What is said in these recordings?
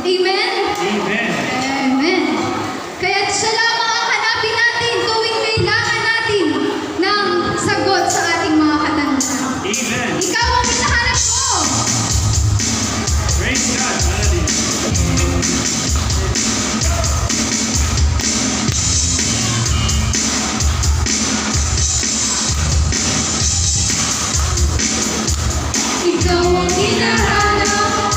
Amen? Amen. Amen. Kaya siya lamang ang hanapin natin tuwing kailangan natin ng sagot sa ating mga katanungan. Amen. Ikaw ang hinahanap ko. Praise God. Hallelujah. Ikaw ang hinahanap.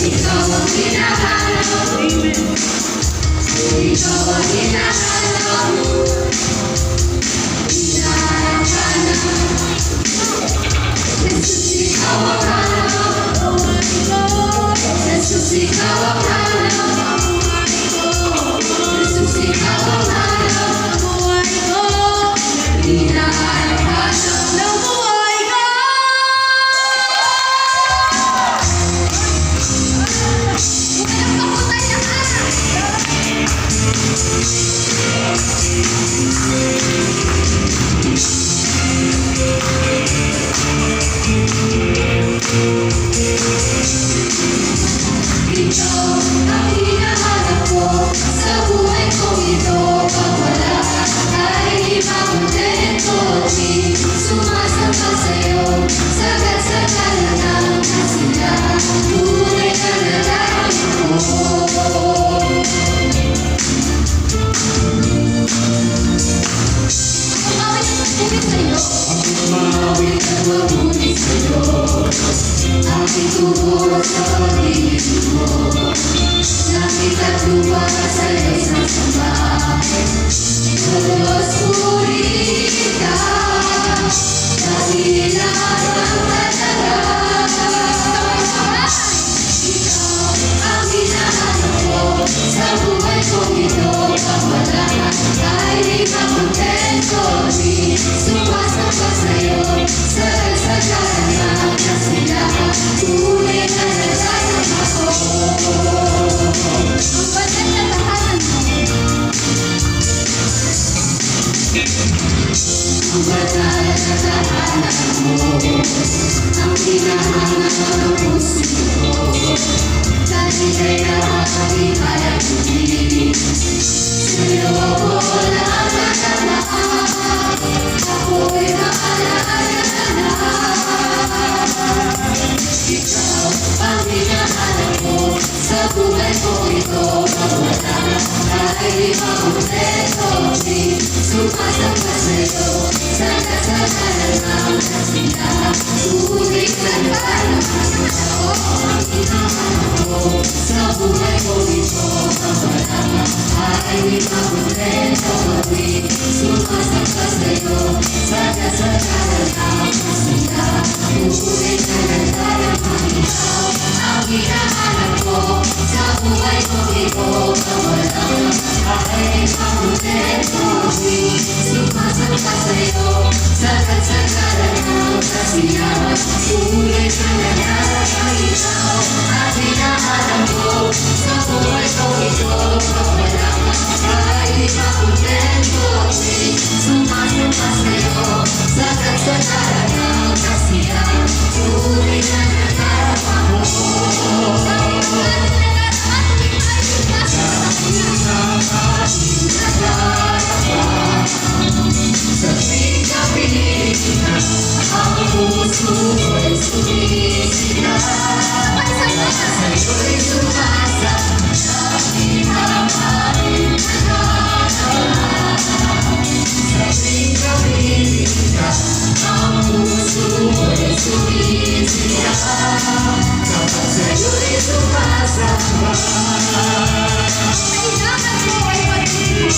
Ikaw ang hinahanap. Ikaw ang hinahanap. Hinahanap. Jesus, ikaw ang hanap. Jesus, ikaw ang hanap. Jesus, ikaw ang hanap. Hinahanap ng buhay ko. Walang pakutayaan. Ikaw ang hinahanap ko sa buhay kong ito. Pag wala ay di makontento. Di sumasamba sa'yo, sagad-sagalan ang kasiyahan. Tunay na nalaman ko. Umawit at mabuti sa'yo. Aking tubo sa pag-ibig mo. Langit at lupa sa'yo'y sasamba. Diyos, purihin ka. Dahilan ang talaga. Ikaw ang hinahanap ko sa buhay kong ito. Pag wala ay di makontento. Di sumasamba sa'yo, sagad-sagalan ang kasiyahan. Tunay na nalaman ako. Ang banal na tahanan mo. Ang banal na tahanan mo. Ang hinahanap ng puso ko. Dahil kay nakakali kaya pumili. Sa'yo ako nagmamahal. Ako'y naalala na. Ikaw ang hinahanap ko sa buhay ko ito. Pag wala ay di makontento. Di sumasamba sa'yo, sagad-sagalan ang kasiyahan. Tunay na nalaman ko ang hinahanap ko sa buhay ko ito. Pag wala ay di makontento. Di sumasamba sa'yo, sagad-sagalan ang kasiyahan. Tunay na nalaman ko ang hinahanap ko sa buhay ko ito. Pag wala ay di makontento. Di sumasamba sa'yo, sagad-sagalan ang kasiyahan. Tunay na nalaman ko ang hinahanap ko sa buhay ko ito. Pag wala ay di makontento. Di sumasamba sa'yo, sagad-sagalan ang kasiyahan. Tunay na nalaman ko. Sa tuwing kapiling na ang puso ko'y sumisira. Sa'yo'y sumasa na pinamahalin na sa tuwing kapiling na ang puso ko'y sumisira. Kapag sa'yo'y sumasamba, kailangan mo ay pag-ibig.